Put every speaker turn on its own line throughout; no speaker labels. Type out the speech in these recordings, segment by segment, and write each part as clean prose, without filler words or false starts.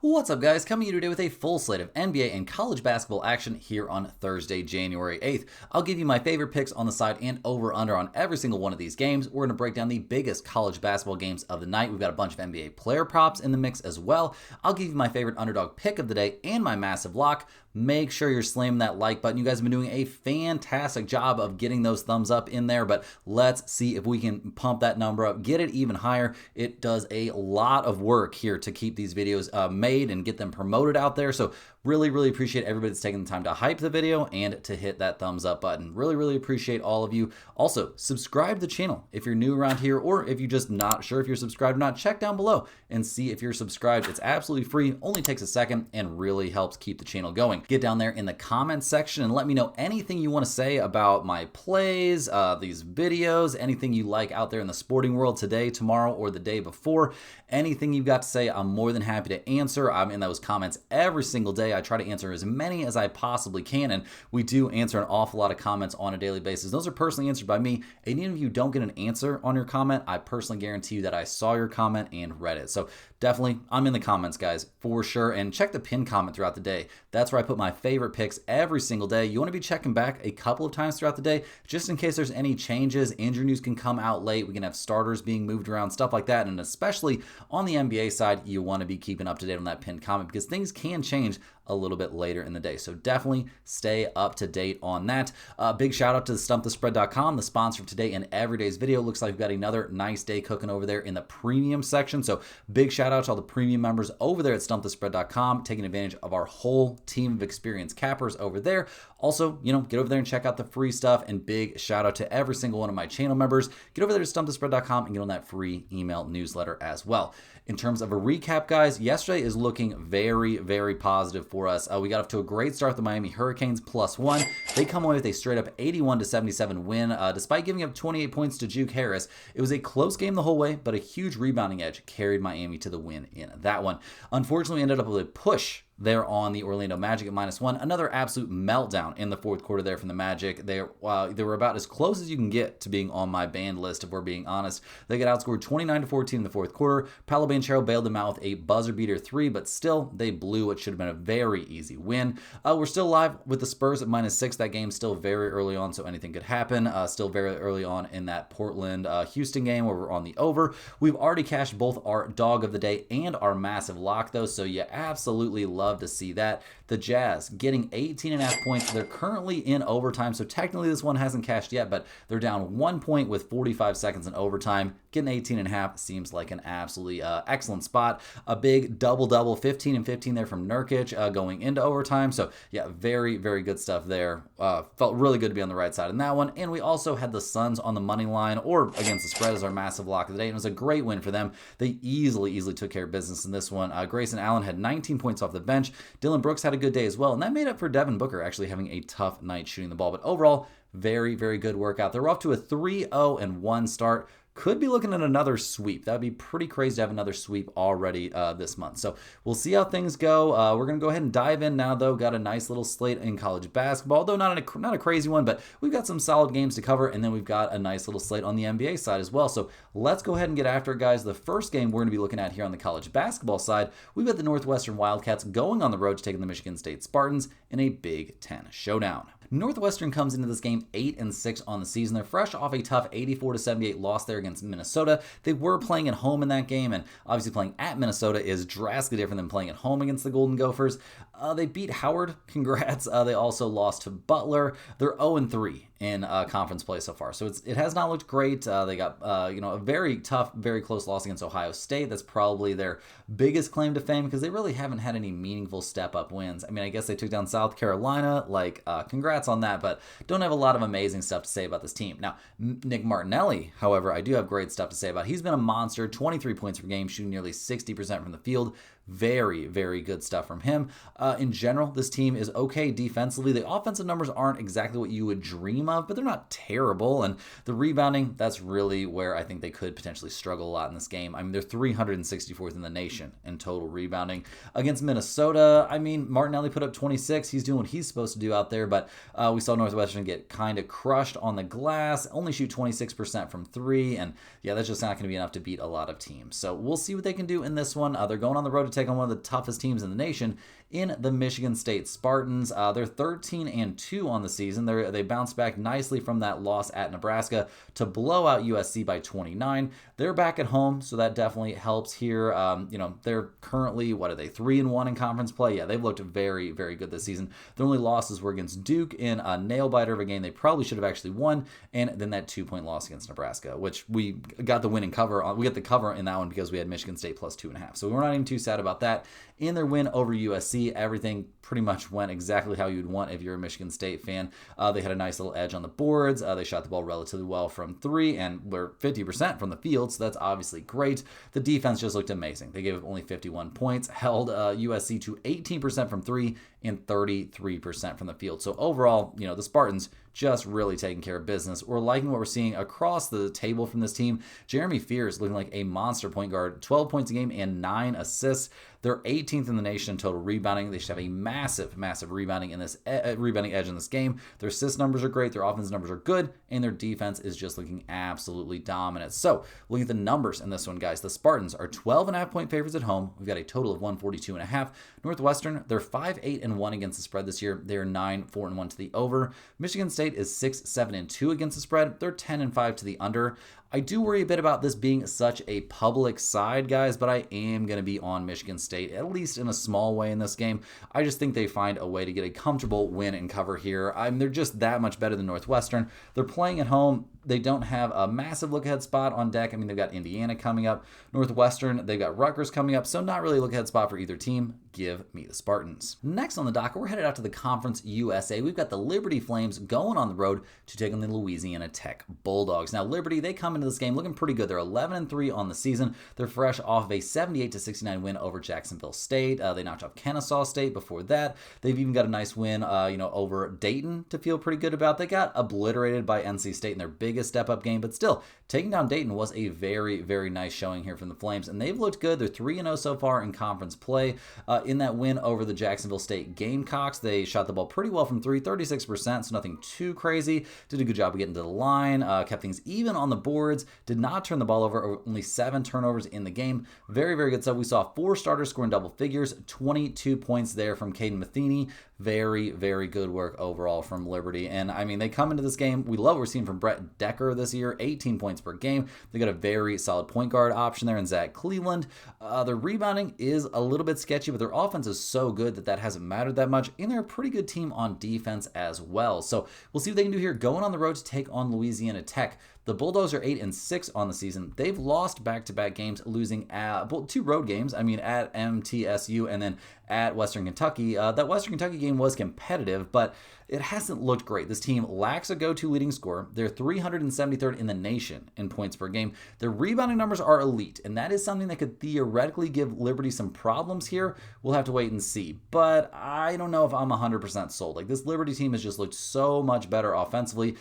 What's up, guys? Coming to you today with a full slate of NBA and college basketball action here on Thursday, January 8th. I'll give you my favorite picks on the side and over-under on every single one of these games. We're going to break down the biggest college basketball games of the night. We've got a bunch of NBA player props in the mix as well. I'll give you my favorite underdog pick of the day and my massive lock. Make sure you're slamming that like button. You guys have been doing a fantastic job of getting those thumbs up in there, but let's see if we can pump that number up, get it even higher. It does a lot of work here to keep these videos made and get them promoted out there. So really appreciate everybody that's taking the time to hype the video and to hit that thumbs up button. Really appreciate all of you. Also, subscribe to the channel if you're new around here, or if you're just not sure if you're subscribed or not, check down below and see if you're subscribed. It's absolutely free, only takes a second, and really helps keep the channel going. Get down there in the comments section and let me know anything you want to say about my plays, these videos, anything you like out there in the sporting world today, tomorrow, or the day before. Anything you've got to say, I'm more than happy to answer. I'm in those comments every single day. I try to answer as many as I possibly can, and we do answer an awful lot of comments on a daily basis. Those are personally answered by me, and even if you don't get an answer on your comment, I personally guarantee you that I saw your comment and read it. So definitely, I'm in the comments, guys, for sure, and check the pinned comment throughout the day. That's where I put my favorite picks every single day. You want to be checking back a couple of times throughout the day, just in case there's any changes. Injury news can come out late. We can have starters being moved around, stuff like that, and especially on the NBA side, you want to be keeping up to date on that pinned comment because things can change a little bit later in the day. So definitely stay up to date on that. Big shout out to stumpthespread.com, the sponsor of today and every day's video. Looks like we've got another nice day cooking over there in the premium section. So big shout out to all the premium members over there at stumpthespread.com, taking advantage of our whole team of experienced cappers over there. Also, get over there and check out the free stuff, and big shout out to every single one of my channel members. Get over there to stumpthespread.com and get on that free email newsletter as well. In terms of a recap, guys, yesterday is looking very positive for us. We got off to a great start. The Miami Hurricanes +1. They come away with a straight up 81-77 win. Despite giving up 28 points to Juke Harris, it was a close game the whole way, but a huge rebounding edge carried Miami to the win in that one. Unfortunately, we ended up with a push there on the Orlando Magic at -1. Another absolute meltdown in the fourth quarter there from the Magic. They were about as close as you can get to being on my banned list, if we're being honest. They got outscored 29-14 in the fourth quarter. Paolo Banchero bailed them out with a buzzer beater 3, but still they blew what should have been a very easy win. We're still live with the Spurs at -6. That game's still very early on, so anything could happen. Still very early on in that Portland-Houston game where we're on the over. We've already cashed both our dog of the day and our massive lock, though, so you absolutely love to see that. The Jazz getting 18.5 points. They're currently in overtime, so technically this one hasn't cashed yet, but they're down 1 point with 45 seconds in overtime. Getting 18.5 seems like an absolutely excellent spot. A big double-double, 15 and 15 there from Nurkic going into overtime. So yeah, very good stuff there. Felt really good to be on the right side in that one. And we also had the Suns on the money line or against the spread as our massive lock of the day. And it was a great win for them. They easily took care of business in this one. Grayson Allen had 19 points off the bench. Dylan Brooks had a good day as well, and that made up for Devin Booker actually having a tough night shooting the ball. But overall, very good workout. They're off to a 3-0-1 start. Could be looking at another sweep. That would be pretty crazy to have another sweep already this month. So we'll see how things go. We're going to go ahead and dive in now, though. Got a nice little slate in college basketball, though not a crazy one, but we've got some solid games to cover, and then we've got a nice little slate on the NBA side as well. So let's go ahead and get after it, guys. The first game we're going to be looking at here on the college basketball side, we've got the Northwestern Wildcats going on the road to take the Michigan State Spartans in a Big Ten showdown. Northwestern comes into this game 8-6 on the season. They're fresh off a tough 84-78 loss there against Minnesota. They were playing at home in that game, and obviously playing at Minnesota is drastically different than playing at home against the Golden Gophers. They beat Howard. Congrats. They also lost to Butler. They're 0-3 in conference play so far, so it has not looked great. They got a very tough, very close loss against Ohio State. That's probably their biggest claim to fame because they really haven't had any meaningful step-up wins. I mean, I guess they took down South Carolina. Congrats on that, but don't have a lot of amazing stuff to say about this team. Now, Nick Martinelli, however, I do have great stuff to say about. He's been a monster, 23 points per game, shooting nearly 60% from the field. Very good stuff from him. In general, this team is okay defensively. The offensive numbers aren't exactly what you would dream of, but they're not terrible. And the rebounding, that's really where I think they could potentially struggle a lot in this game. I mean, they're 364th in the nation in total rebounding. Against Minnesota, I mean, Martinelli put up 26. He's doing what he's supposed to do out there, but we saw Northwestern get kind of crushed on the glass, only shoot 26% from 3, and yeah, that's just not going to be enough to beat a lot of teams. So we'll see what they can do in this one. They're going on the road to to take on one of the toughest teams in the nation in the Michigan State Spartans. They're 13-2 on the season. They bounced back nicely from that loss at Nebraska to blow out USC by 29. They're back at home, so that definitely helps here. They're currently, 3-1 in conference play? Yeah, they've looked very, very good this season. Their only losses were against Duke in a nail-biter of a game they probably should have actually won, and then that 2-point loss against Nebraska, which we got the win and cover on. We got the cover in that one because we had Michigan State plus 2.5. So we're not even too sad about that. In their win over USC, everything pretty much went exactly how you'd want if you're a Michigan State fan. They had a nice little edge on the boards. They shot the ball relatively well from three and were 50% from the field, so that's obviously great. The defense just looked amazing. They gave up only 51 points, held USC to 18% from three and 33% from the field. So overall, the Spartans just really taking care of business. We're liking what we're seeing across the table from this team. Jeremy Fears looking like a monster point guard, 12 points a game and 9 assists. They're 18th in the nation in total rebounding. They should have a massive, massive rebounding edge in this game. Their assist numbers are great. Their offense numbers are good, and their defense is just looking absolutely dominant. So, looking at the numbers in this one, guys, the Spartans are 12.5-point favorites at home. We've got a total of 142.5. Northwestern, they're 5-8-1 against the spread this year. They're 9-4-1 to the over. Michigan State is 6-7-2 against the spread. They're 10-5 to the under. I do worry a bit about this being such a public side, guys, but I am going to be on Michigan State, at least in a small way in this game. I just think they find a way to get a comfortable win and cover here. They're just that much better than Northwestern. They're playing at home. They don't have a massive look-ahead spot on deck. They've got Indiana coming up. Northwestern, they've got Rutgers coming up, so not really a look-ahead spot for either team. Give me the Spartans. Next on the docket, we're headed out to the Conference USA. We've got the Liberty Flames going on the road to take on the Louisiana Tech Bulldogs. Now, Liberty, they come into this game looking pretty good. They're 11-3 on the season. They're fresh off of a 78-69 win over Jacksonville State. They knocked off Kennesaw State before that. They've even got a nice win, over Dayton to feel pretty good about. They got obliterated by NC State in their biggest step-up game, but still, taking down Dayton was a very, very nice showing here from the Flames, and they've looked good. They're 3-0 so far in conference play. In that win over the Jacksonville State Gamecocks, they shot the ball pretty well from three, 36%, so nothing too crazy. Did a good job of getting to the line, kept things even on the boards, did not turn the ball over, only 7 turnovers in the game. Very, very good stuff. We saw 4 starters scoring double figures, 22 points there from Caden Matheny. Very, very good work overall from Liberty. And they come into this game. We love what we're seeing from Brett Decker this year, 18 points per game. They got a very solid point guard option there in Zach Cleveland. Their rebounding is a little bit sketchy, but their offense is so good that hasn't mattered that much. And they're a pretty good team on defense as well. So we'll see what they can do here going on the road to take on Louisiana Tech. The Bulldogs are 8-6 on the season. They've lost back-to-back games, losing 2 road games. At MTSU and then at Western Kentucky. That Western Kentucky game was competitive, but it hasn't looked great. This team lacks a go-to leading scorer. They're 373rd in the nation in points per game. Their rebounding numbers are elite, and that is something that could theoretically give Liberty some problems here. We'll have to wait and see, but I don't know if I'm 100% sold. This Liberty team has just looked so much better offensively.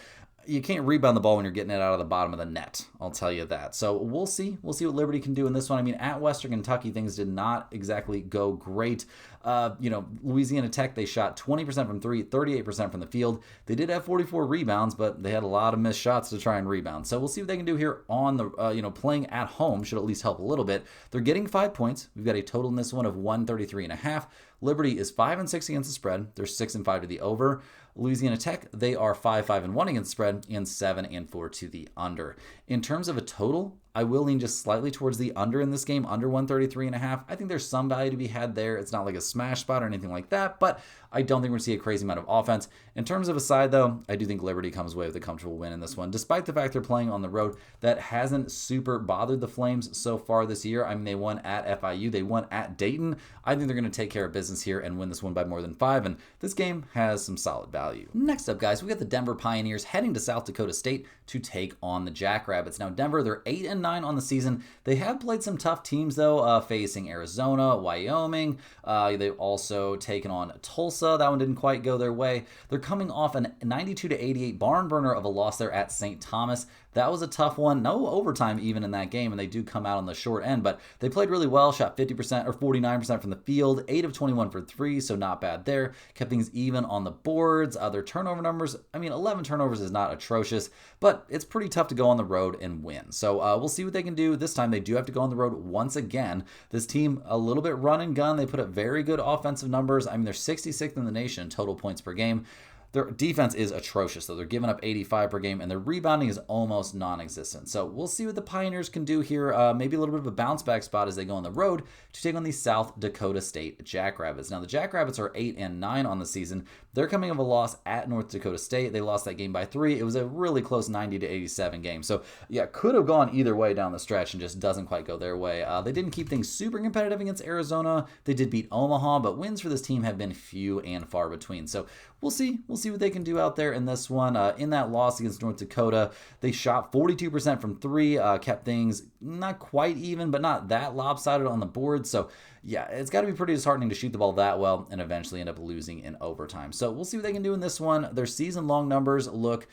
You can't rebound the ball when you're getting it out of the bottom of the net. I'll tell you that. So we'll see. We'll see what Liberty can do in this one. At Western Kentucky, things did not exactly go great. Louisiana Tech, they shot 20% from three, 38% from the field. They did have 44 rebounds, but they had a lot of missed shots to try and rebound. So we'll see what they can do here on the, playing at home should at least help a little bit. They're getting 5 points. We've got a total in this one of 133.5. Liberty is 5-6 against the spread. They're 6-5 to the over. Louisiana Tech, they are 5-5-1 against the spread and 7-4 to the under. In terms of a total, I will lean just slightly towards the under in this game, under 133.5. I think there's some value to be had there. It's not like a smash spot or anything like that, but I don't think we're going to see a crazy amount of offense. In terms of a side, though, I do think Liberty comes away with a comfortable win in this one, despite the fact they're playing on the road. That hasn't super bothered the Flames so far this year. They won at FIU. They won at Dayton. I think they're going to take care of business here and win this one by more than 5, and this game has some solid value. Next up, guys, we got the Denver Pioneers heading to South Dakota State to take on the Jackrabbits. Now, Denver, they're 8-9 on the season. They have played some tough teams, though, facing Arizona, Wyoming. They've also taken on Tulsa. That one didn't quite go their way. They're coming off a 92-88 barn burner of a loss there at St. Thomas. That was a tough one. No overtime even in that game, and they do come out on the short end, but they played really well, shot 50% or 49% from the field, 8 of 21 for 3, so not bad there. Kept things even on the boards. Their turnover numbers, 11 turnovers is not atrocious, but it's pretty tough to go on the road and win. So we'll see what they can do. This time they do have to go on the road once again. This team, a little bit run and gun. They put up very good offensive numbers. I mean, they're 66th in the nation in total points per game. Their defense is atrocious, though. They're giving up 85 per game, and their rebounding is almost non-existent. So we'll see what the Pioneers can do here. Maybe a little bit of a bounce-back spot as they go on the road to take on the South Dakota State Jackrabbits. Now, the Jackrabbits are 8-9 on the season. They're coming off a loss at North Dakota State. They lost that game by 3. It was a really close 90-87 game. So, yeah, could have gone either way down the stretch and just doesn't quite go their way. They didn't keep things super competitive against Arizona. They did beat Omaha, but wins for this team have been few and far between. So we'll see. We'll see what they can do out there in this one. In that loss against North Dakota, they shot 42% from 3, kept things not quite even, but not that lopsided on the board. So, yeah, it's got to be pretty disheartening to shoot the ball that well and eventually end up losing in overtime. So we'll see what they can do in this one. Their season-long numbers look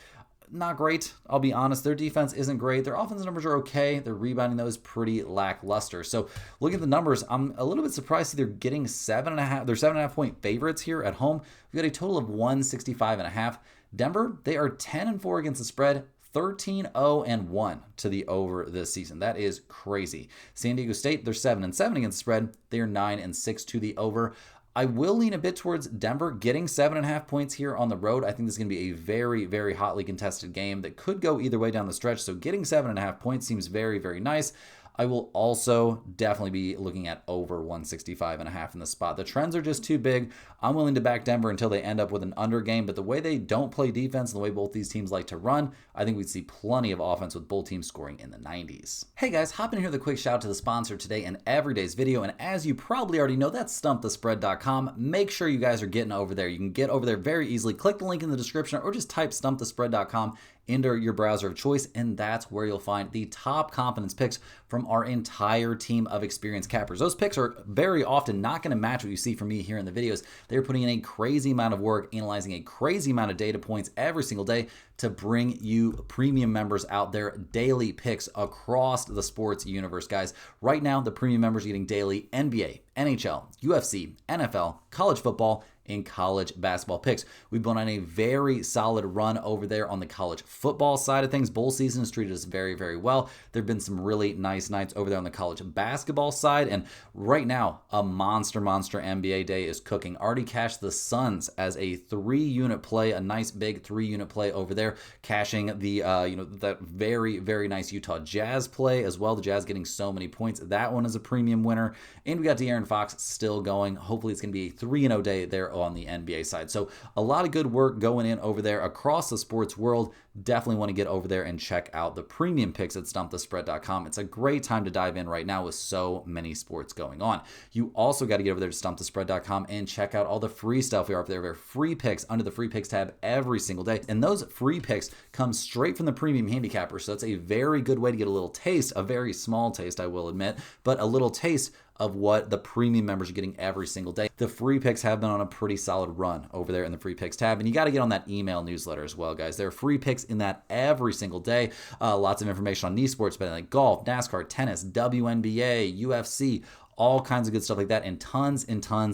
not great. I'll be honest. Their defense isn't great. Their offensive numbers are okay. Their rebounding, though, is pretty lackluster. So looking at the numbers, I'm a little bit surprised they're getting 7.5. They're 7.5 point favorites here at home. We've got a total of 165.5. Denver, they are 10-4 against the spread. 13-0-1 to the over this season. That is crazy. San Diego State, they're 7-7 against the spread. They are 9-6 to the over. I will lean a bit towards Denver getting 7.5 points here on the road. I think this is going to be a very, very hotly contested game that could go either way down the stretch. So getting 7.5 points seems very, very nice. I will also definitely be looking at over 165.5 in the spot. The trends are just too big. I'm willing to back Denver until they end up with an under game, but the way they don't play defense and the way both these teams like to run, I think we'd see plenty of offense with both teams scoring in the 90s. Hey guys, hop in here with a quick shout out to the sponsor today and every day's video, and as you probably already know, that's stumpthespread.com. Make sure you guys are getting over there. You can get over there very easily. Click the link in the description or just type stumpthespread.com into your browser of choice, and that's where you'll find the top confidence picks from our entire team of experienced cappers. Those picks are very often not going to match what you see from me here in the videos. They're putting in a crazy amount of work, analyzing a crazy amount of data points every single day to bring you premium members out there daily picks across the sports universe, guys. Right now, the premium members are getting daily NBA, NHL, UFC, NFL, college football, in college basketball picks. We've been on a very solid run over there on the college football side of things. Bowl season has treated us very, very well. There have been some really nice nights over there on the college basketball side. And right now, a monster NBA day is cooking. Already cashed the Suns as a 3-unit play, a nice big 3-unit play over there, cashing the, that very, very nice Utah Jazz play as well. The Jazz getting so many points. That one is a premium winner. And we got De'Aaron Fox still going. Hopefully it's going to be a 3-0 day there on the NBA side. So a lot of good work going in over there across the sports world. Definitely want to get over there and check out the premium picks at stumpthespread.com. It's a great time to dive in right now with so many sports going on. You also got to get over there to stumpthespread.com and check out all the free stuff we are up there. We have free picks under the free picks tab every single day. And those free picks come straight from the premium handicapper. So it's a very good way to get a little taste, a very small taste, I will admit, but a little taste of what the premium members are getting every single day. The free picks have been on a pretty solid run over there in the free picks tab, and you got to get on that email newsletter as well, guys. There are free picks in that every single day. Lots of information on these sports betting like golf, NASCAR, tennis, WNBA, UFC, all kinds of good stuff like that, and tons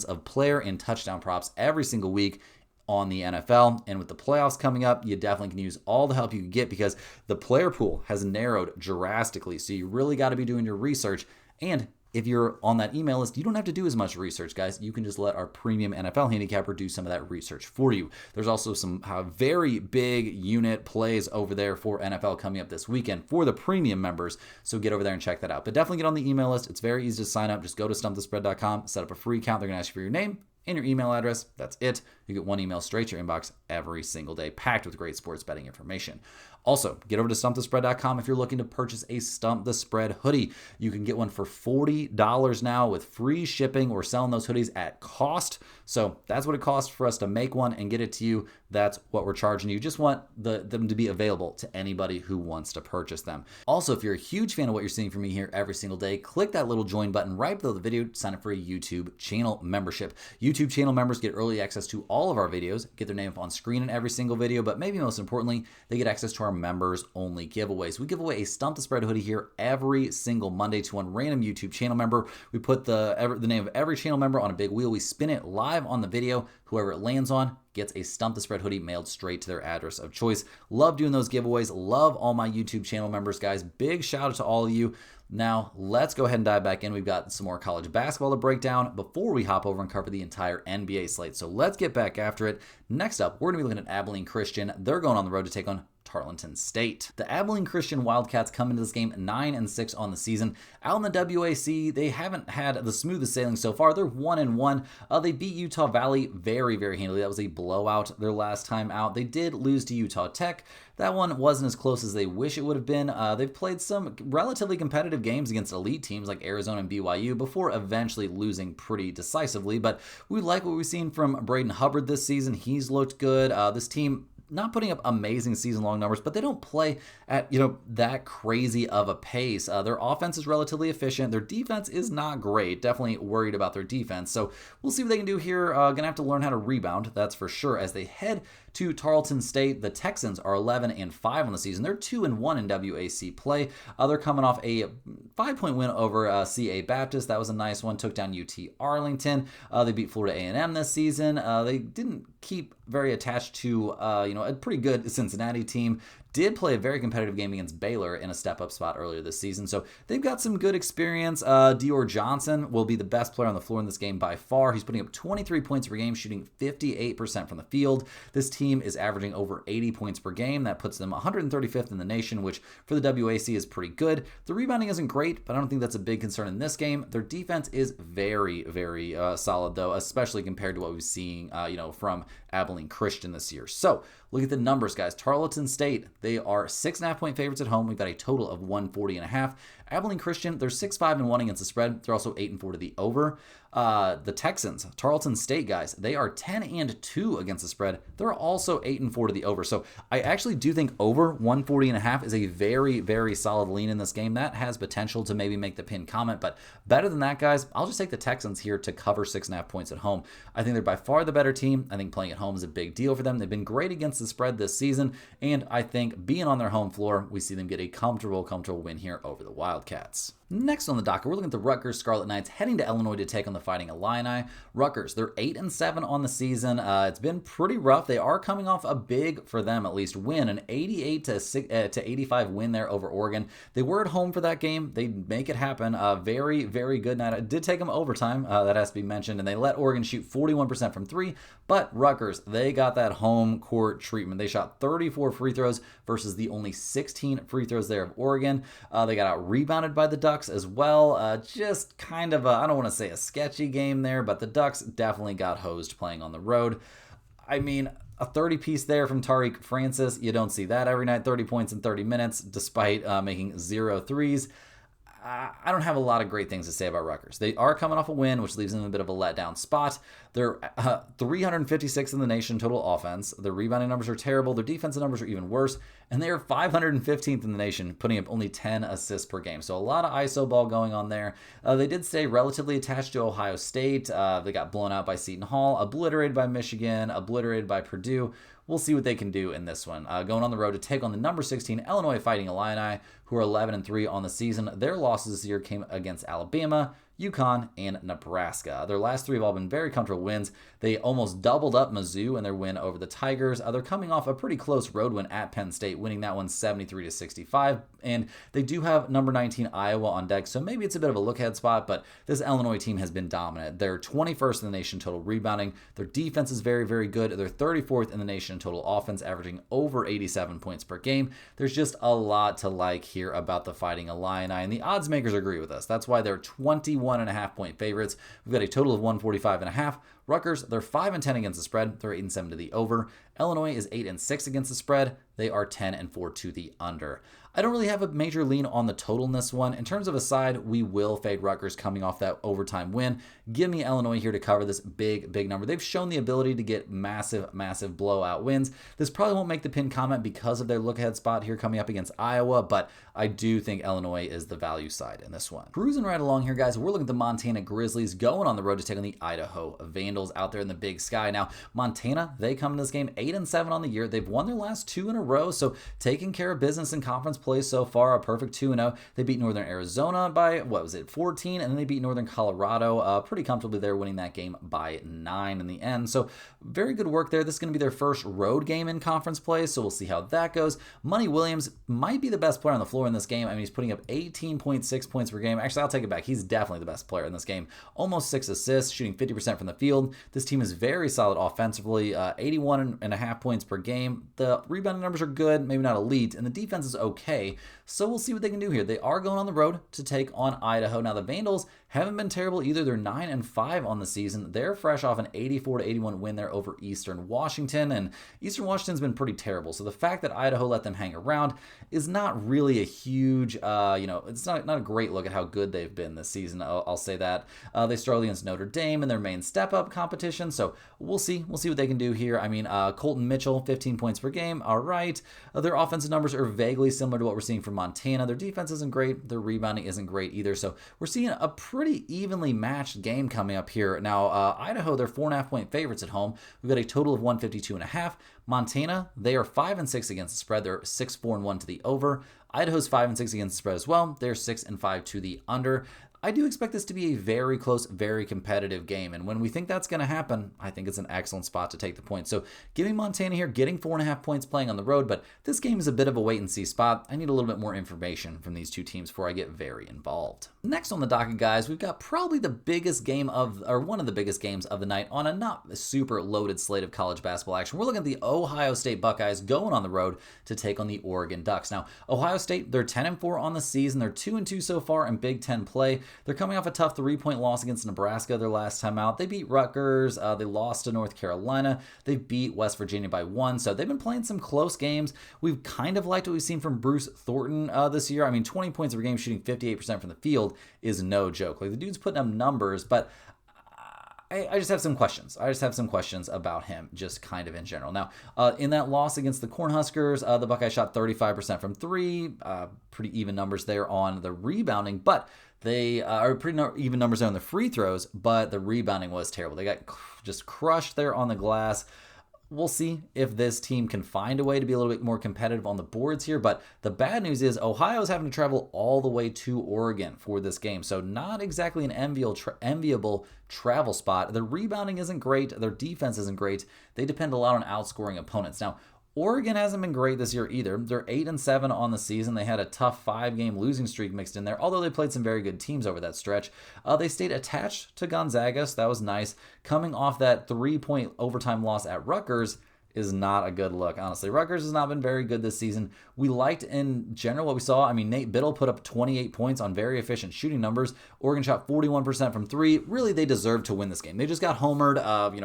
of player and touchdown props every single week on the NFL. And with the playoffs coming up, you definitely can use all the help you can get because the player pool has narrowed drastically. So you really got to be doing your research. And if you're on that email list, you don't have to do as much research, guys. You can just let our premium NFL handicapper do some of that research for you. There's also some very big unit plays over there for NFL coming up this weekend for the premium members. So get over there and check that out. But definitely get on the email list. It's very easy to sign up. Just go to stumpthespread.com, set up a free account. They're going to ask you for your name and your email address. That's it. You get one email straight to your inbox every single day, packed with great sports betting information. Also, get over to stumpthespread.com if you're looking to purchase a Stump the Spread hoodie. You can get one for $40 now with free shipping. We're selling those hoodies at cost. So that's what it costs for us to make one and get it to you. That's what we're charging you. Just want them to be available to anybody who wants to purchase them. Also, if you're a huge fan of what you're seeing from me here every single day, click that little join button right below the video to sign up for a YouTube channel membership. YouTube YouTube channel members get early access to all of our videos, get their name up on screen in every single video, but maybe most importantly, they get access to our members-only giveaways. We give away a Stump the Spread hoodie here every single Monday to one random YouTube channel member. We put the name of every channel member on a big wheel. We spin it live on the video. Whoever it lands on gets a Stump the Spread hoodie mailed straight to their address of choice. Love doing those giveaways. Love all my YouTube channel members, guys. Big shout out to all of you. Now, let's go ahead and dive back in. We've got some more college basketball to break down before we hop over and cover the entire NBA slate. So let's get back after it. Next up, we're going to be looking at Abilene Christian. They're going on the road to take on Tarleton State. The Abilene Christian Wildcats come into this game 9-6 on the season. Out in the WAC, they haven't had the smoothest sailing so far. They're 1-1. They beat Utah Valley very, very handily. That was a blowout their last time out. They did lose to Utah Tech. That one wasn't as close as they wish it would have been. They've played some relatively competitive games against elite teams like Arizona and BYU before eventually losing pretty decisively. But we like what we've seen from Braden Hubbard this season. He's looked good. This team not putting up amazing season-long numbers, but they don't play at, that crazy of a pace. Their offense is relatively efficient. Their defense is not great. Definitely worried about their defense. So we'll see what they can do here. Gonna have to learn how to rebound, that's for sure. As they head to Tarleton State, the Texans are 11-5 on the season. They're 2-1 in WAC play. They're coming off a 5-point win over CA Baptist. That was a nice one. Took down UT Arlington. They beat Florida A&M this season. They didn't keep very attached to a pretty good Cincinnati team. Did play a very competitive game against Baylor in a step-up spot earlier this season. So they've got some good experience. Dior Johnson will be the best player on the floor in this game by far. He's putting up 23 points per game, shooting 58% from the field. This team is averaging over 80 points per game. That puts them 135th in the nation, which for the WAC is pretty good. The rebounding isn't great, but I don't think that's a big concern in this game. Their defense is very, very solid, though, especially compared to what we've seen, from Abilene Christian this year. So look at the numbers, guys. Tarleton State, they are 6.5-point favorites at home. We've got a total of 140.5. Abilene Christian, they're 6-5-1 against the spread. They're also 8-4 to the over. The Texans, Tarleton State, guys, they are 10-2 against the spread. They're also 8-4 to the over. So I actually do think over 140.5 is a very, very solid lean in this game. That has potential to maybe make the pin comment, but better than that, guys, I'll just take the Texans here to cover 6.5 points at home. I think they're by far the better team. I think playing at home is a big deal for them. They've been great against the spread this season, and I think being on their home floor, we see them get a comfortable win here over the Wildcats. Next on the docket, we're looking at the Rutgers Scarlet Knights heading to Illinois to take on the Fighting Illini. Rutgers, they're 8-7 on the season. It's been pretty rough. They are coming off a big, for them at least, win, an 88-85 win there over Oregon. They were at home for that game. They make it happen. Very, very good night. It did take them overtime, that has to be mentioned, and they let Oregon shoot 41% from three, but Rutgers, they got that home court treatment. They shot 34 free throws versus the only 16 free throws there of Oregon. They got out rebounded by the Ducks as well. Just kind of I don't want to say a sketchy game there, but the Ducks definitely got hosed playing on the road. I mean, a 30-piece there from Tariq Francis. You don't see that every night. 30 points in 30 minutes despite making 0 threes. I don't have a lot of great things to say about Rutgers. They are coming off a win, which leaves them in a bit of a letdown spot. They're 356 in the nation total offense. Their rebounding numbers are terrible. Their defensive numbers are even worse. And they are 515th in the nation, putting up only 10 assists per game. So a lot of ISO ball going on there. They did stay relatively attached to Ohio State. They got blown out by Seton Hall, obliterated by Michigan, obliterated by Purdue. We'll see what they can do in this one. Going on the road to take on the number 16 Illinois Fighting Illini, who are 11-3 on the season. Their losses this year came against Alabama, UConn, and Nebraska. Their last three have all been very comfortable wins. They almost doubled up Mizzou in their win over the Tigers. They're coming off a pretty close road win at Penn State, winning that one 73-65. And they do have number 19 Iowa on deck, so maybe it's a bit of a look-ahead spot, but this Illinois team has been dominant. They're 21st in the nation total rebounding. Their defense is very, very good. They're 34th in the nation total offense, averaging over 87 points per game. There's just a lot to like here about the Fighting Illini, and the odds makers agree with us. That's why they're 21.5-point favorites. We've got a total of 145.5. Rutgers, they're 5-10 against the spread. They're 8-7 to the over. Illinois is 8-6 against the spread. They are 10-4 to the under. I don't really have a major lean on the total in this one. In terms of a side, we will fade Rutgers coming off that overtime win. Give me Illinois here to cover this big number. They've shown the ability to get massive blowout wins. This probably won't make the pin comment because of their look-ahead spot here coming up against Iowa, but I do think Illinois is the value side in this one. Cruising right along here, guys, we're looking at the Montana Grizzlies going on the road to take on the Idaho Vandals out there in the Big Sky. Now, Montana, they come in this game 8-7 on the year. They've won their last 2 in a row, so taking care of business in conference play so far, a perfect 2-0. They beat Northern Arizona by, 14, and then they beat Northern Colorado pretty comfortably there, winning that game by 9 in the end. So very good work there. This is going to be their first road game in conference play, so we'll see how that goes. Money Williams might be the best player on the floor in this game. I mean, he's putting up 18.6 points per game. Actually, I'll take it back. He's definitely the best player in this game. Almost 6 assists, shooting 50% from the field. This team is very solid offensively, 81.5 points per game. The rebounding numbers are good, maybe not elite, and the defense is okay. So we'll see what they can do here. They are going on the road to take on Idaho. Now, the Vandals haven't been terrible either. They're 9-5 on the season. They're fresh off an 84-81 win there over Eastern Washington, and Eastern Washington's been pretty terrible. So the fact that Idaho let them hang around is not really a huge, it's not a great look at how good they've been this season. I'll say that. They struggled against Notre Dame in their main step-up competition, so we'll see. We'll see what they can do here. I mean, Colton Mitchell, 15 points per game. All right. Their offensive numbers are vaguely similar to what we're seeing from Montana. Their defense isn't great. Their rebounding isn't great either. So we're seeing a pretty evenly matched game coming up here. Now, Idaho, they're 4.5-point favorites at home. We've got a total of 152.5. Montana, they are 5-6 against the spread. They're 6-4-1 to the over. Idaho's 5-6 against the spread as well. They're 6-5 to the under. I do expect this to be a very close, very competitive game. And when we think that's going to happen, I think it's an excellent spot to take the point. So giving Montana here, getting 4.5 points playing on the road, but this game is a bit of a wait-and-see spot. I need a little bit more information from these two teams before I get very involved. Next on the docket, guys, we've got probably the biggest game one of the biggest games of the night on a not super loaded slate of college basketball action. We're looking at the Ohio State Buckeyes going on the road to take on the Oregon Ducks. Now, Ohio State, they're 10-4 on the season. They're 2-2 so far in Big Ten play. They're coming off a tough 3-point loss against Nebraska their last time out. They beat Rutgers. They lost to North Carolina. They beat West Virginia by 1. So they've been playing some close games. We've kind of liked what we've seen from Bruce Thornton this year. I mean, 20 points per game, shooting 58% from the field is no joke. Like, the dude's putting up numbers, but I just have some questions. I just have some questions about him, just kind of in general. Now, in that loss against the Cornhuskers, the Buckeyes shot 35% from 3. Pretty even numbers there on the rebounding, but they are pretty even numbers there on the free throws, but the rebounding was terrible. They got just crushed there on the glass. We'll see if this team can find a way to be a little bit more competitive on the boards here. But the bad news is Ohio's having to travel all the way to Oregon for this game. So not exactly an enviable travel spot. Their rebounding isn't great. Their defense isn't great. They depend a lot on outscoring opponents. Now, Oregon hasn't been great this year either. They're 8-7 on the season. They had a tough 5-game losing streak mixed in there, although they played some very good teams over that stretch. They stayed attached to Gonzaga, so that was nice. Coming off that 3-point overtime loss at Rutgers is not a good look, honestly. Rutgers has not been very good this season. We liked, in general, what we saw. I mean, Nate Biddle put up 28 points on very efficient shooting numbers. Oregon shot 41% from 3. Really, they deserved to win this game. They just got homered.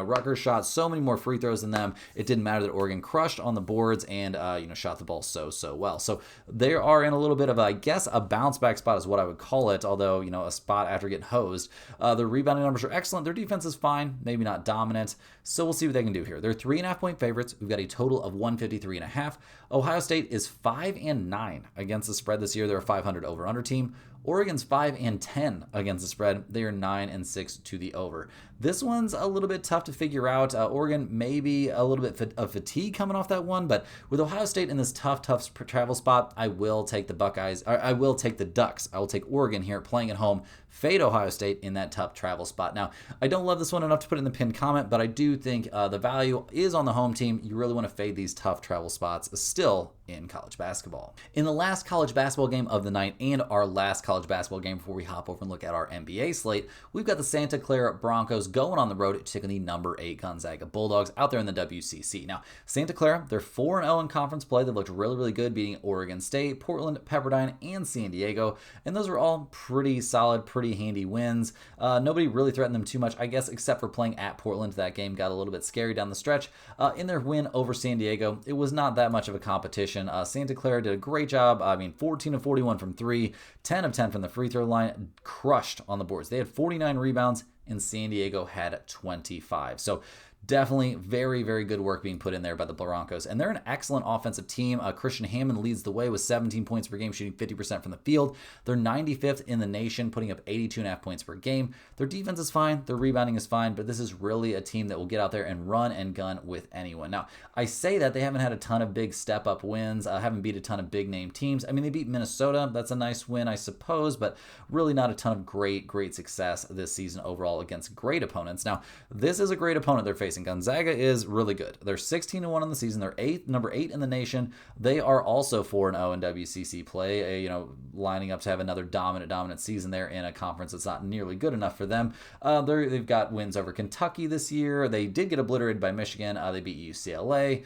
Rutgers shot so many more free throws than them. It didn't matter that Oregon crushed on the boards and, shot the ball so well. So they are in a little bit of, I guess, a bounce-back spot is what I would call it, although, a spot after getting hosed. The rebounding numbers are excellent. Their defense is fine, maybe not dominant. So we'll see what they can do here. They're 3.5-point favorites. We've got a total of 153.5. Ohio State is 5-9 against the spread this year. They're a 500 over/under team. Oregon's 5-10 against the spread. They are 9-6 to the over. This one's a little bit tough to figure out. Oregon maybe a little bit of fatigue coming off that one, but with Ohio State in this tough travel spot, I will take the Buckeyes. I will take the Ducks. I will take Oregon here playing at home. Fade Ohio State in that tough travel spot. Now, I don't love this one enough to put in the pinned comment, but I do think the value is on the home team. You really want to fade these tough travel spots still in college basketball. In the last college basketball game of the night and our last college basketball game before we hop over and look at our NBA slate, we've got the Santa Clara Broncos going on the road to take on the number 8 Gonzaga Bulldogs out there in the WCC. Now, Santa Clara, they're 4-0 in conference play. They looked really good, beating Oregon State, Portland, Pepperdine, and San Diego, and those were all pretty solid, pretty handy wins. Nobody really threatened them too much, I guess, except for playing at Portland. That game got a little bit scary down the stretch. In their win over San Diego, it was not that much of a competition. action. Santa Clara did a great job. 14 of 41 from 3, 10 of 10 from the free throw line, crushed on the boards. They had 49 rebounds, and San Diego had 25. So definitely very, very good work being put in there by the Broncos. And they're an excellent offensive team. Christian Hammond leads the way with 17 points per game, shooting 50% from the field. They're 95th in the nation, putting up 82.5 points per game. Their defense is fine. Their rebounding is fine. But this is really a team that will get out there and run and gun with anyone. Now, I say that they haven't had a ton of big step-up wins. Haven't beat a ton of big-name teams. They beat Minnesota. That's a nice win, I suppose. But really not a ton of great success this season overall against great opponents. Now, this is a great opponent they're facing. Gonzaga is really good. They're 16-1 on the season. They're number 8 in the nation. They are also 4-0 in WCC play. Lining up to have another dominant season there in a conference that's not nearly good enough for them. They've got wins over Kentucky this year. They did get obliterated by Michigan. They beat UCLA.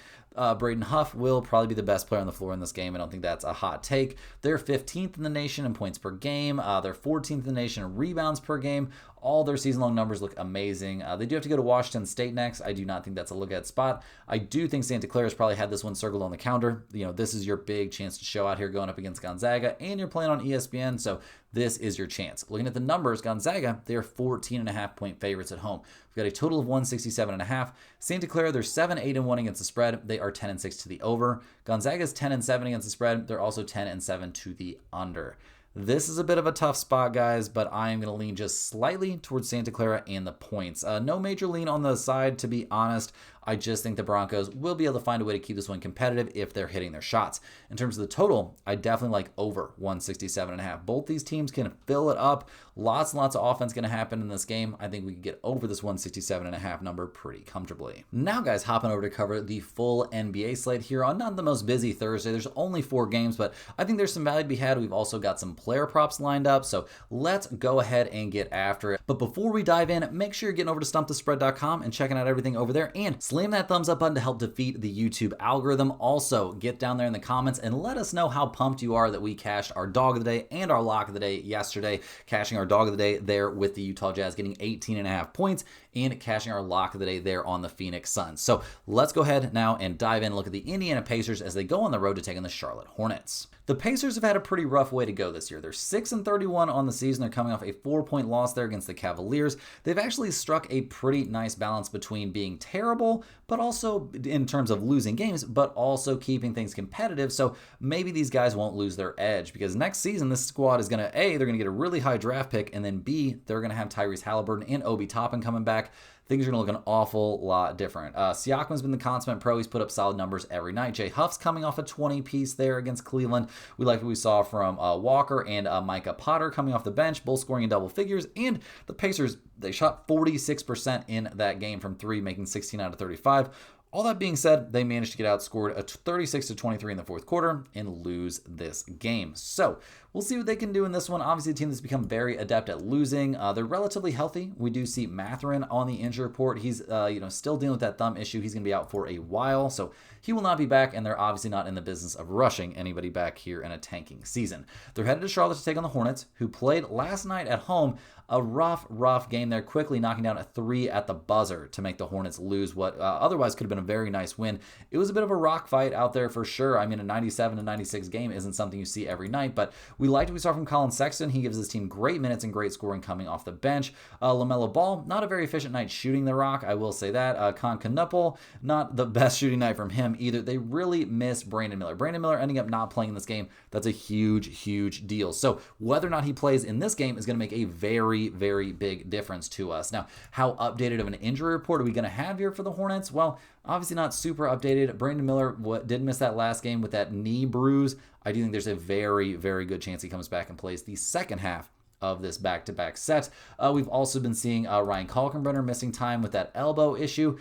Braden Huff will probably be the best player on the floor in this game. I don't think that's a hot take. They're 15th in the nation in points per game. They're 14th in the nation in rebounds per game. All their season-long numbers look amazing. They do have to go to Washington State next. I do not think that's a look-at spot. I do think Santa Clara's probably had this one circled on the calendar. This is your big chance to show out here going up against Gonzaga, and you're playing on ESPN, so this is your chance. Looking at the numbers, Gonzaga, they're 14.5-point favorites at home. We've got a total of 167.5. Santa Clara, they're 7-8-1 against the spread. They are 10-6 to the over. Gonzaga's 10-7 against the spread. They're also 10-7 to the under. This is a bit of a tough spot, guys, but I am going to lean just slightly towards Santa Clara and the points. No major lean on the side, to be honest. I just think the Broncos will be able to find a way to keep this one competitive if they're hitting their shots. In terms of the total, I definitely like over 167.5. Both these teams can fill it up. Lots and lots of offense going to happen in this game. I think we can get over this 167.5 number pretty comfortably. Now, guys, hopping over to cover the full NBA slate here on not the most busy Thursday. There's only 4 games, but I think there's some value to be had. We've also got some player props lined up, so let's go ahead and get after it. But before we dive in, make sure you're getting over to stumpthespread.com and checking out everything over there, and slam that thumbs up button to help defeat the YouTube algorithm. Also, get down there in the comments and let us know how pumped you are that we cashed our dog of the day and our lock of the day yesterday. Cashing our dog of the day there with the Utah Jazz getting 18.5 points, and cashing our lock of the day there on the Phoenix Suns. So let's go ahead now and dive in and look at the Indiana Pacers as they go on the road to take on the Charlotte Hornets. The Pacers have had a pretty rough way to go this year. They're 6-31 on the season. They're coming off a 4-point loss there against the Cavaliers. They've actually struck a pretty nice balance between being terrible, but also in terms of losing games, but also keeping things competitive. So maybe these guys won't lose their edge, because next season this squad is going to, A, they're going to get a really high draft pick, and then B, they're going to have Tyrese Halliburton and Obi Toppin coming back. Things are going to look an awful lot different. Siakam's been the consummate pro. He's put up solid numbers every night. Jay Huff's coming off a 20-piece there against Cleveland. We like what we saw from Walker and Micah Potter coming off the bench, both scoring in double figures. And the Pacers, they shot 46% in that game from 3, making 16 out of 35. All that being said, they managed to get outscored at 36-23 in the fourth quarter and lose this game. So we'll see what they can do in this one. Obviously, a team that's become very adept at losing. They're relatively healthy. We do see Mathurin on the injury report. He's still dealing with that thumb issue. He's going to be out for a while, so he will not be back, and they're obviously not in the business of rushing anybody back here in a tanking season. They're headed to Charlotte to take on the Hornets, who played last night at home. A rough game there, quickly knocking down a 3 at the buzzer to make the Hornets lose what otherwise could have been a very nice win. It was a bit of a rock fight out there for sure. A 97-96 game isn't something you see every night, but we liked what we saw from Colin Sexton. He gives his team great minutes and great scoring coming off the bench. LaMelo Ball, not a very efficient night shooting the rock, I will say that. Con Knuppel, not the best shooting night from him either. They really miss Brandon Miller. Brandon Miller ending up not playing in this game. That's a huge deal. So whether or not he plays in this game is going to make a very big difference to us. Now, how updated of an injury report are we going to have here for the Hornets? Well, obviously not super updated. Brandon Miller did miss that last game with that knee bruise. I do think there's a very good chance he comes back and plays the second half of this back-to-back set. We've also been seeing Ryan Kalkenbrunner missing time with that elbow issue.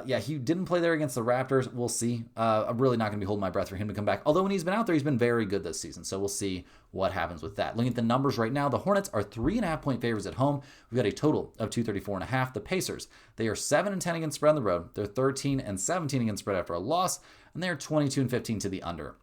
He didn't play there against the Raptors. We'll see. I'm really not going to be holding my breath for him to come back. Although when he's been out there, he's been very good this season. So we'll see what happens with that. Looking at the numbers right now, the Hornets are 3.5-point favorites at home. We've got a total of 234.5. The Pacers, they are 7-10 against spread on the road. They're 13-17 against spread after a loss, and they're 22-15 to the under.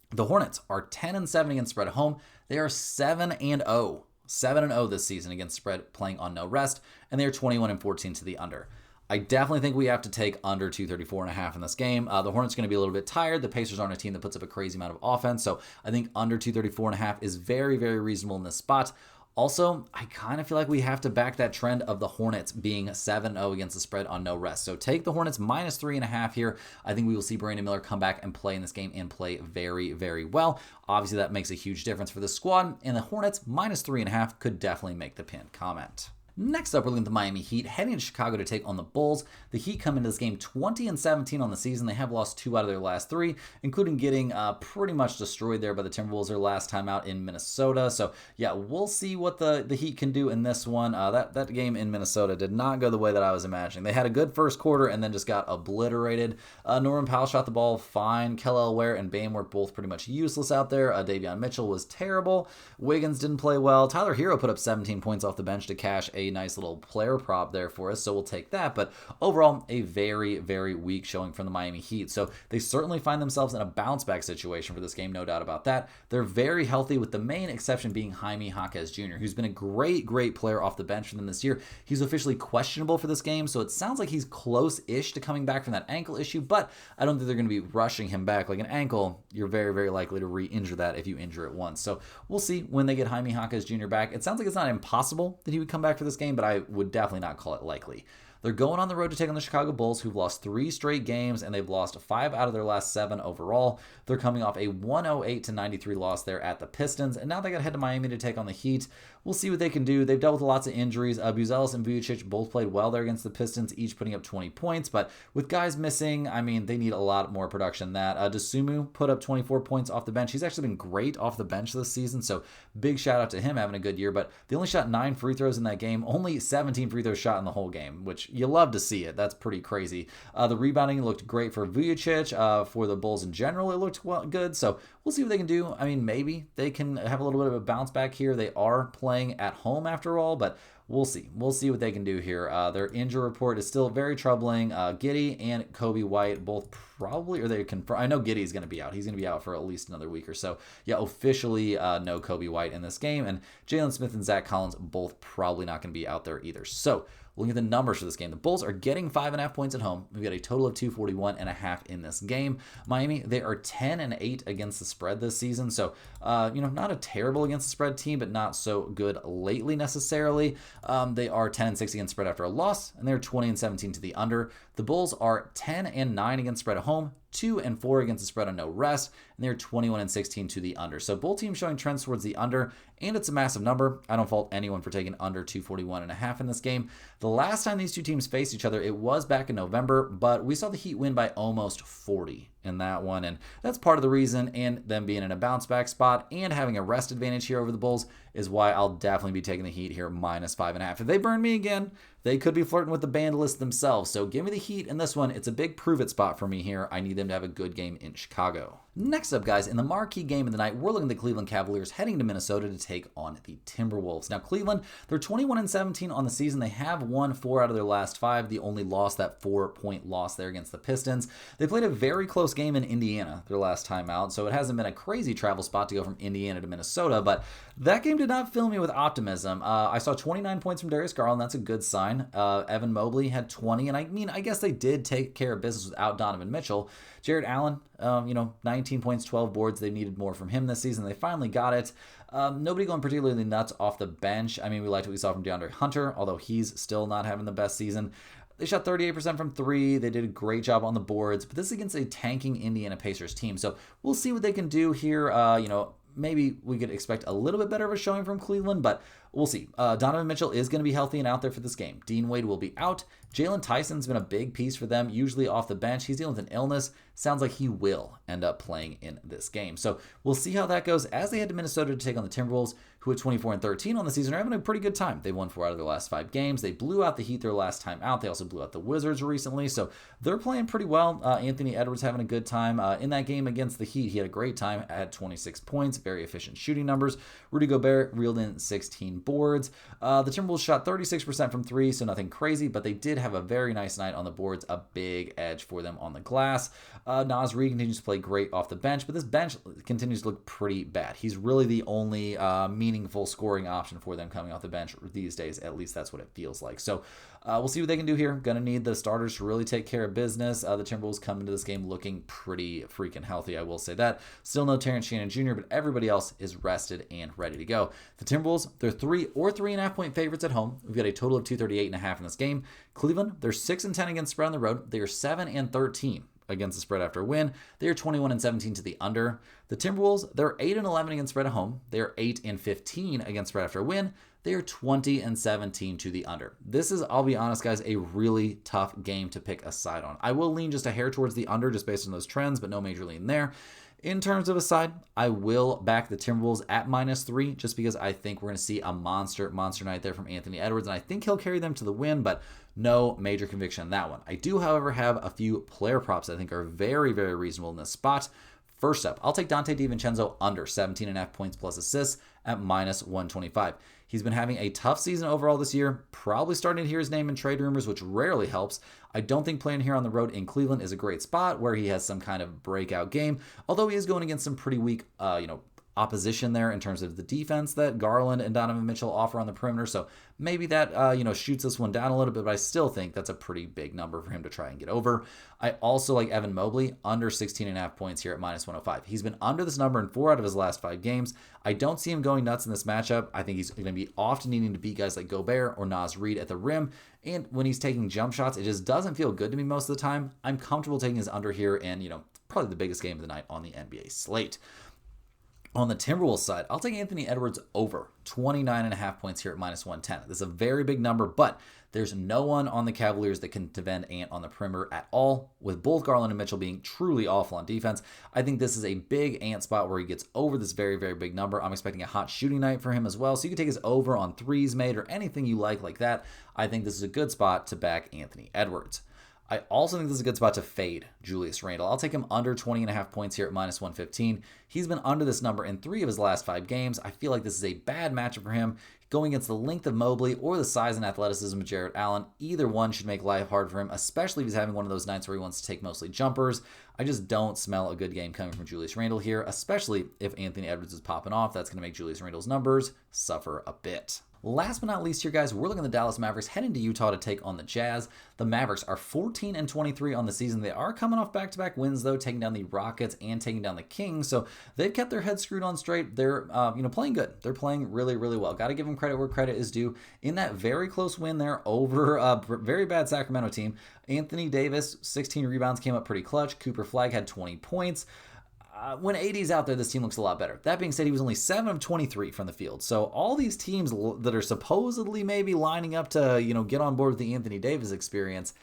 The Hornets are 10-7 against spread at home. They are 7-0 this season against spread, playing on no rest, and they are 21-14 to the under. I definitely think we have to take under 234.5 in this game. The Hornets are going to be a little bit tired. The Pacers aren't a team that puts up a crazy amount of offense, so I think under 234.5 is very, very reasonable in this spot. Also, I kind of feel like we have to back that trend of the Hornets being 7-0 against the spread on no rest. So take the Hornets minus 3.5 here. I think we will see Brandon Miller come back and play in this game and play very, very well. Obviously, that makes a huge difference for the squad, and the Hornets minus 3.5 could definitely make the pinned comment. Next up, we're looking at the Miami Heat heading to Chicago to take on the Bulls. The Heat come into this game 20-17 on the season. They have lost 2 out of their last 3, including getting pretty much destroyed there by the Timberwolves their last time out in Minnesota. So yeah, we'll see what the Heat can do in this one. That game in Minnesota did not go the way that I was imagining. They had a good first quarter and then just got obliterated. Norman Powell shot the ball fine. Kel'el Ware and Bam were both pretty much useless out there. Davion Mitchell was terrible. Wiggins didn't play well. Tyler Hero put up 17 points off the bench to cash a nice little player prop there for us, so we'll take that. But overall, a very, very weak showing from the Miami Heat. So they certainly find themselves in a bounce back situation for this game, no doubt about that. They're very healthy, with the main exception being Jaime Jaquez Jr., who's been a great, great player off the bench for them this year. He's officially questionable for this game, so it sounds like he's close-ish to coming back from that ankle issue, but I don't think they're going to be rushing him back. Like an ankle, you're very, very likely to re-injure that if you injure it once. So we'll see when they get Jaime Jaquez Jr. back. It sounds like it's not impossible that he would come back for this game, but I would definitely not call it likely. They're going on the road to take on the Chicago Bulls, who've lost 3 straight games, and they've lost 5 out of their last 7 overall. They're coming off a 108-93 loss there at the Pistons, and now they got to head to Miami to take on the Heat. We'll see what they can do. They've dealt with lots of injuries. Buzelis and Vujacic both played well there against the Pistons, each putting up 20 points, but with guys missing, I mean, they need a lot more production than that. Dosunmu put up 24 points off the bench. He's actually been great off the bench this season, so big shout out to him having a good year, but they only shot 9 free throws in that game, only 17 free throws shot in the whole game, which you love to see it. That's pretty crazy. The rebounding looked great for Vujacic. For the Bulls in general, it looked good. So we'll see what they can do. I mean, maybe they can have a little bit of a bounce back here. They are playing at home after all, but we'll see. We'll see what they can do here. Their injury report is still very troubling. Giddey and Kobe White both probably, or they confirm. I know Giddey's going to be out. He's going to be out for at least another week or so. Yeah, officially no Kobe White in this game. And Jalen Smith and Zach Collins both probably not going to be out there either. So looking at the numbers for this game, the Bulls are getting 5.5 points at home. We've got a total of 241.5 in this game. Miami, they are 10-8 against the spread this season. So, not a terrible against the spread team, but not so good lately necessarily. They are 10-6 against spread after a loss, and they're 20-17 to the under. The Bulls are 10-9 against spread at home, 2-4 against the spread on no rest, and they're 21-16 to the under. So both teams showing trends towards the under, and it's a massive number. I don't fault anyone for taking under 241.5 in this game. The last time these two teams faced each other, it was back in November, but we saw the Heat win by almost 40 in that one, and that's part of the reason, and them being in a bounce back spot and having a rest advantage here over the Bulls is why I'll definitely be taking the Heat here minus 5.5. If they burn me again, they could be flirting with the banned list themselves. So give me the Heat in this one. It's a big prove-it spot for me here. I need them to have a good game in Chicago. Next up, guys, in the marquee game of the night, we're looking at the Cleveland Cavaliers heading to Minnesota to take on the Timberwolves. Now, Cleveland, they're 21-17 on the season. They have won 4 out of their last 5. The only loss, that 4-point loss there against the Pistons. They played a very close game in Indiana their last time out, so it hasn't been a crazy travel spot to go from Indiana to Minnesota, but that game did not fill me with optimism. I saw 29 points from Darius Garland. That's a good sign. Evan Mobley had 20, and I guess they did take care of business without Donovan Mitchell. Jared Allen, 19 points, 12 boards. They needed more from him this season. They finally got it. Nobody going particularly nuts off the bench. I mean, we liked what we saw from DeAndre Hunter, although he's still not having the best season. They shot 38% from 3. They did a great job on the boards, but this is against a tanking Indiana Pacers team. So we'll see what they can do here. Maybe we could expect a little bit better of a showing from Cleveland, but we'll see. Donovan Mitchell is going to be healthy and out there for this game. Dean Wade will be out. Jalen Tyson's been a big piece for them, usually off the bench. He's dealing with an illness. Sounds like he will end up playing in this game. So we'll see how that goes as they head to Minnesota to take on the Timberwolves, who at 24-13 on the season are having a pretty good time. They won 4 out of their last 5 games. They blew out the Heat their last time out. They also blew out the Wizards recently, so they're playing pretty well. Anthony Edwards having a good time. In that game against the Heat, he had a great time, had 26 points, very efficient shooting numbers. Rudy Gobert reeled in 16 boards. The Timberwolves shot 36% from 3, so nothing crazy, but they did have a very nice night on the boards, a big edge for them on the glass. Naz Reid continues to play great off the bench, but this bench continues to look pretty bad. He's really the only meaningful scoring option for them coming off the bench these days. At least that's what it feels like. So we'll see what they can do here. Going to need the starters to really take care of business. The Timberwolves come into this game looking pretty freaking healthy, I will say that. Still no Terrence Shannon Jr., but everybody else is rested and ready to go. The Timberwolves, they're 3 or 3.5 point favorites at home. We've got a total of 238.5 in this game. Cleveland, they're 6-10 against spread on the road. They are 7-13 against the spread after a win. They are 21-17 to the under. The Timberwolves, they're 8-11 against spread at home. They are 8-15 against spread after a win. They are 20-17 to the under. This is, I'll be honest, guys, a really tough game to pick a side on. I will lean just a hair towards the under just based on those trends, but no major lean there. In terms of a side, I will back the Timberwolves at -3 just because I think we're going to see a monster night there from Anthony Edwards, and I think he'll carry them to the win, but no major conviction on that one. I do, however, have a few player props I think are very, very reasonable in this spot. First up, I'll take Dante DiVincenzo under 17.5 points plus assists at -125. He's been having a tough season overall this year, probably starting to hear his name in trade rumors, which rarely helps. I don't think playing here on the road in Cleveland is a great spot where he has some kind of breakout game, although he is going against some pretty weak, opposition there in terms of the defense that Garland and Donovan Mitchell offer on the perimeter. So maybe that, shoots this one down a little bit, but I still think that's a pretty big number for him to try and get over. I also like Evan Mobley under 16.5 points here at -105. He's been under this number in 4 out of his last 5 games. I don't see him going nuts in this matchup. I think he's going to be often needing to beat guys like Gobert or Naz Reid at the rim. And when he's taking jump shots, it just doesn't feel good to me most of the time. I'm comfortable taking his under here and, probably the biggest game of the night on the NBA slate. On the Timberwolves side, I'll take Anthony Edwards over 29.5 points here at -110. This is a very big number, but there's no one on the Cavaliers that can defend Ant on the perimeter at all. With both Garland and Mitchell being truly awful on defense, I think this is a big Ant spot where he gets over this very, very big number. I'm expecting a hot shooting night for him as well, so you can take his over on threes made or anything you like that. I think this is a good spot to back Anthony Edwards. I also think this is a good spot to fade Julius Randle. I'll take him under 20.5 points here at -115. He's been under this number in 3 of his last 5 games. I feel like this is a bad matchup for him. Going against the length of Mobley or the size and athleticism of Jarrett Allen, either one should make life hard for him, especially if he's having one of those nights where he wants to take mostly jumpers. I just don't smell a good game coming from Julius Randle here, especially if Anthony Edwards is popping off. That's going to make Julius Randle's numbers suffer a bit. Last but not least here, guys, we're looking at the Dallas Mavericks heading to Utah to take on the Jazz. The Mavericks are 14-23 on the season. They are coming off back-to-back wins, though, taking down the Rockets and taking down the Kings. So they've kept their heads screwed on straight. They're, playing good. They're playing really, really well. Got to give them credit where credit is due. In that very close win there over a very bad Sacramento team, Anthony Davis, 16 rebounds, came up pretty clutch. Cooper Flagg had 20 points. When AD's out there, this team looks a lot better. That being said, he was only 7 of 23 from the field. So all these teams that are supposedly maybe lining up to, get on board with the Anthony Davis experience,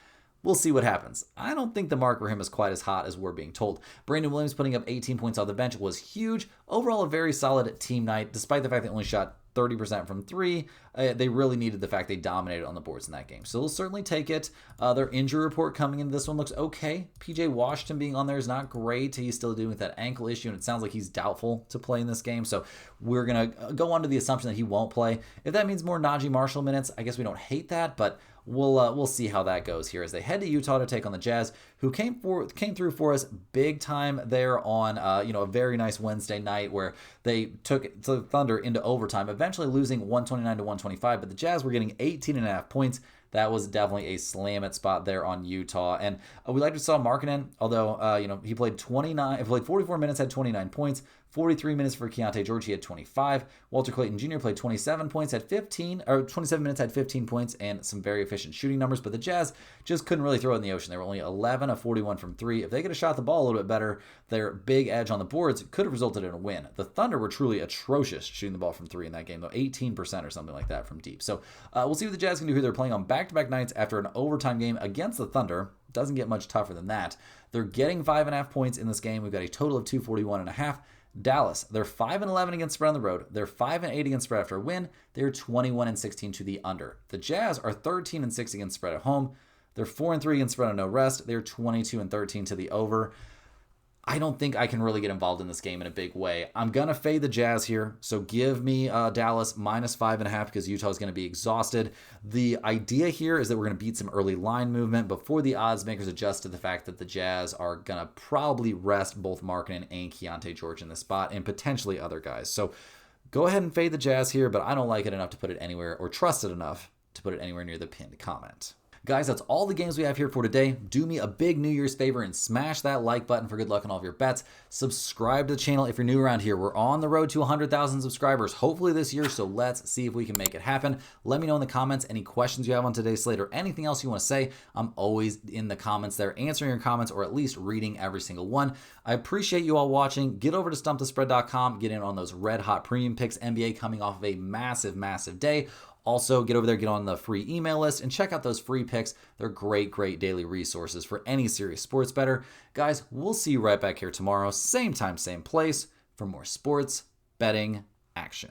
we'll see what happens. I don't think the mark for him is quite as hot as we're being told. Brandon Williams putting up 18 points off the bench was huge. Overall, a very solid team night, despite the fact they only shot 30% from 3. They really needed the fact they dominated on the boards in that game. So they'll certainly take it. Their injury report coming into this one looks okay. PJ Washington being on there is not great. He's still dealing with that ankle issue, and it sounds like he's doubtful to play in this game. So we're going to go on to the assumption that he won't play. If that means more Najee Marshall minutes, I guess we don't hate that, but we'll see how that goes here as they head to Utah to take on the Jazz, who came through for us big time there on a very nice Wednesday night where they took the Thunder into overtime, eventually losing 129-125, but the Jazz were getting 18.5 points. That was definitely a slam at spot there on Utah. And we liked to saw Markkanen, although, he played 44 minutes, had 29 points, 43 minutes for Keontae George, he had 25. Walter Clayton Jr. played 27 minutes, had 15 points, and some very efficient shooting numbers. But the Jazz just couldn't really throw it in the ocean. They were only 11 of 41 from 3. If they could have shot the ball a little bit better, their big edge on the boards could have resulted in a win. The Thunder were truly atrocious shooting the ball from 3 in that game, though, 18% or something like that from deep. So we'll see what the Jazz can do here. They're playing on back-to-back nights after an overtime game against the Thunder. Doesn't get much tougher than that. They're getting 5.5 points in this game. We've got a total of 241.5. Dallas, they're 5-11 against spread on the road. They're 5-8 against spread after a win. They're 21-16 to the under. The Jazz are 13-6 against spread at home. They're 4-3 against spread on no rest. They're 22-13 to the over. I don't think I can really get involved in this game in a big way. I'm going to fade the Jazz here. So give me Dallas -5.5 because Utah is going to be exhausted. The idea here is that we're going to beat some early line movement before the odds makers adjust to the fact that the Jazz are going to probably rest both Markkanen and Keontae George in this spot and potentially other guys. So go ahead and fade the Jazz here, but I don't like it enough to put it anywhere or trust it enough to put it anywhere near the pinned comment. Guys, that's all the games we have here for today. Do me a big New Year's favor and smash that like button for good luck on all of your bets. Subscribe to the channel if you're new around here. We're on the road to 100,000 subscribers, hopefully this year, so let's see if we can make it happen. Let me know in the comments any questions you have on today's slate or anything else you want to say. I'm always in the comments there answering your comments or at least reading every single one. I appreciate you all watching. Get over to stumpthespread.com, get in on those red hot premium picks. NBA coming off of a massive, massive day. Also, get over there, get on the free email list, and check out those free picks. They're great, great daily resources for any serious sports bettor. Guys, we'll see you right back here tomorrow, same time, same place, for more sports betting action.